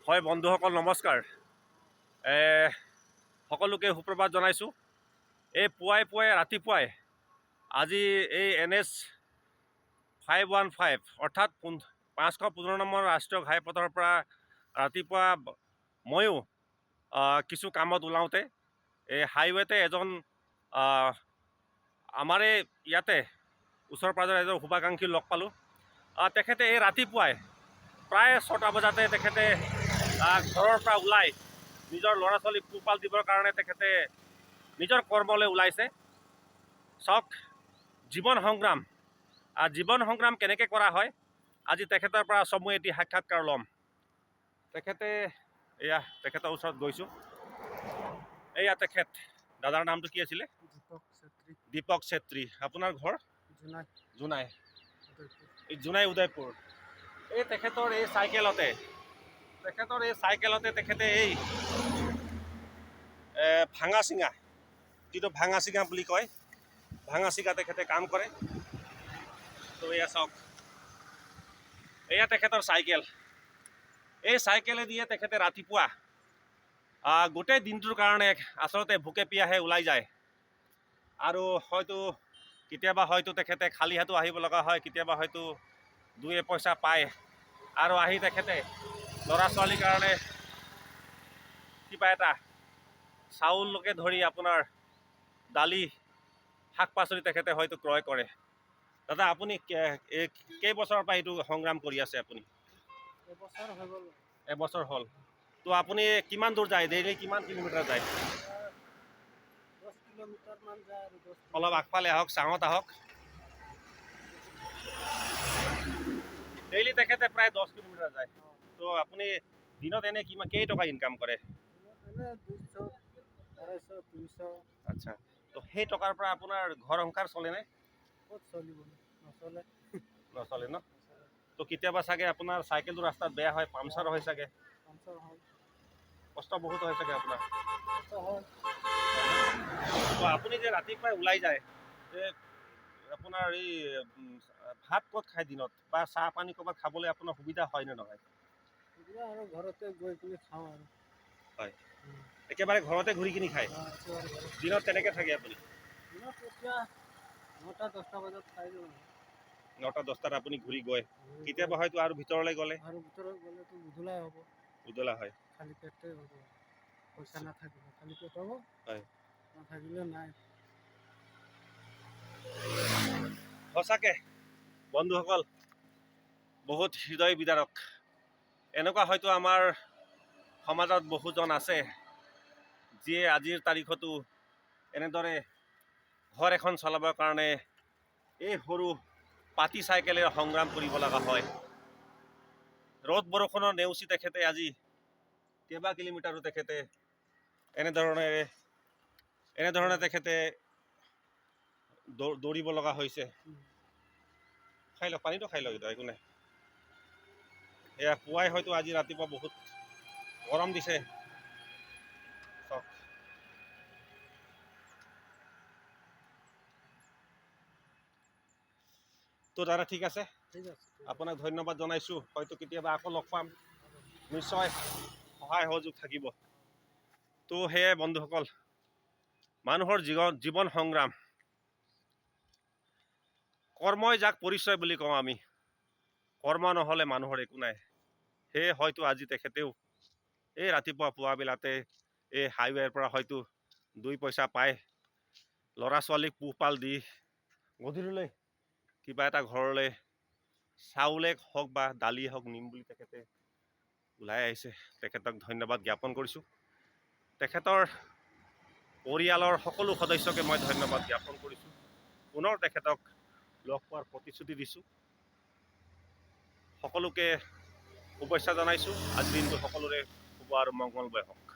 হয় বন্ধুসকল নমস্কাৰ। সকলোকে সুপ্ৰভাত জনাইছোঁ। এই পুৱাই ৰাতিপুৱাই আজি এই NH 515 অৰ্থাৎ 515 নম্বৰ ৰাষ্ট্ৰীয় ঘাইপথৰ পৰা ৰাতিপুৱা ময়ো কিছু কামত ওলাওঁতে এই হাইৱেতে এজন আমাৰে ইয়াতে ওচৰ পাঁজৰ এজন শুভাকাংক্ষী লগ পালোঁ। তেখেতে এই ৰাতিপুৱাই প্ৰায় 6টা বজাতে তেখেতে ঘৰৰ পৰা ওলাই নিজৰ ল'ৰা ছোৱালীক পোহপাল দিবৰ কাৰণে তেখেতে নিজৰ কৰ্মলৈ ওলাইছে। চাওক, জীৱন সংগ্ৰাম কেনেকৈ কৰা হয় আজি তেখেতৰ পৰা চমু এটি সাক্ষাৎকাৰ ল'ম। তেখেতৰ ওচৰত গৈছোঁ। এয়া তেখেত, দাদাৰ নামটো কি আছিলে? দীপক চেত্ৰী। আপোনাৰ ঘৰ জোনাই উদয়পুৰ। এই তেখেতৰ এই চাইকেলতে তেখেতে এই ভাঙা চিঙা বুলি কয়, ভাঙা চিঙা তেখেতে কাম কৰে। তো এয়া চাওক, এয়া তেখেতৰ চাইকেল। এই চাইকেলে দিয়ে তেখেতে ৰাতিপুৱা গোটেই দিনটোৰ কাৰণে আচলতে ভোকে পিয়াহে ওলাই যায়। আৰু কেতিয়াবা হয়তো তেখেতে খালী হাতো আহিব লগা হয়, কেতিয়াবা হয়তো 2 পইচা পায় আৰু আহি তেখেতে ল'ৰা ছোৱালীৰ কাৰণে কিবা এটা চাউলকে ধৰি আপোনাৰ দালি শাক পাচলি তেখেতে হয়তো ক্ৰয় কৰে। দাদা, আপুনি কেইবছৰৰ পৰা এইটো সংগ্ৰাম কৰি আছে? আপুনি এবছৰ হ'ল। তো আপুনি কিমান দূৰ যায়? ডেইলি কিমান কিলোমিটাৰ যায়? 10 কিলোমিটাৰমান যায় আৰু 10 অলপ আগফালে আহক, চাঙত আহক। ডেইলি তেখেতে প্ৰায় 10 কিলোমিটাৰ যায়। তো আপুনি দিনত এনে কেই টকা ইনকাম কৰে? 200, 250, 300। আচ্ছা, তো সেই টকাৰ পৰা আপোনাৰ ঘৰ সংসাৰ চলেনে? ক'ত চলিব? নচলে ন? তো কেতিয়াবা চাগে আপোনাৰ চাইকেলটো ৰাস্তাত বেয়া হয়, পামচাৰ হয় চাগে? পামচাৰ হয়। কষ্ট বহুত হয় চাগে আপোনাৰ? কষ্ট হয়। তো আপুনি যে ৰাতিপুৱাই ওলাই যায়, আপোনাৰ এই ভাত ক'ত খায় দিনত? বা চাহ পানী ক'ৰবাত খাবলৈ আপোনাৰ সুবিধা হয় নে নহয়? সুবিধা আৰু ঘৰতে গৈ কিনি খাওঁ আৰু। হয়, একেবাৰে ঘৰতে ঘূৰি কিনি খায়? দিনত তেনেকৈ থাকে আপুনি? দিনত এতিয়া 9টা 10টা বজাত খাই দিওঁ। 9টা 10টাত আপুনি ঘূৰি গৈ কেতিয়াবা হয়তো আৰু ভিতৰলৈ গ'লে? আৰু ভিতৰত গ'লেতো উজলাই হ'ব। উজলা হয়। খালী পেটে হ'ব, পইচা নাথাকিব। খালী পেট হ'ব, হয়, নাথাকিলে নাই। সঁচাকে বন্ধুসকল, বহুত হৃদয় বিদাৰক। এনেকুৱা হয়তো আমাৰ সমাজত বহুজন আছে যিয়ে আজিৰ তাৰিখতো এনেদৰে ঘৰ এখন চলাবৰ কাৰণে এই সৰু পাতি চাইকেলেৰে সংগ্ৰাম কৰিব লগা হয়। ৰ'দ বৰষুণৰ নেওচি তেখেতে আজি কেইবা কিলোমিটাৰো তেখেতে এনেধৰণে তেখেতে দৌৰিব লগা হৈছে। খাই লওক, পানীটো খাই লওক, একো নাই। এয়া পুৱাই হয়তো আজি ৰাতিপুৱা বহুত গৰম দিছে। চাওক, তো দাদা ঠিক আছে, আপোনাক ধন্যবাদ জনাইছোঁ। হয়তো কেতিয়াবা আকৌ লগ পাম, নিশ্চয় সহায় সহযোগ থাকিব। তো সেয়াই বন্ধুসকল, মানুহৰ জীৱন সংগ্ৰাম, কৰ্মই যাক পৰিচয় বুলি কওঁ আমি। কৰ্ম নহ'লে মানুহৰ একো নাই। সেয়ে হয়তো আজি তেখেতেও এই ৰাতিপুৱা পুৱাবিলাতে এই হাইৱেৰ পৰা হয়তো 2 পইচা পায় ল'ৰা ছোৱালীক পোহপাল দি গধূলিলৈ কিবা এটা ঘৰলৈ চাউলে হওক বা দালিয়ে হওক নিম বুলি তেখেতে ওলাই আহিছে। তেখেতক ধন্যবাদ জ্ঞাপন কৰিছোঁ। তেখেতৰ পৰিয়ালৰ সকলো সদস্যকে মই ধন্যবাদ জ্ঞাপন কৰিছোঁ। পুনৰ তেখেতক লগ পোৱাৰ প্ৰতিশ্ৰুতি দিছোঁ। সকলোকে শুভেচ্ছা জনাইছোঁ। আজিৰ দিনটো সকলোৰে শুভ আৰু মংগলময় হওক।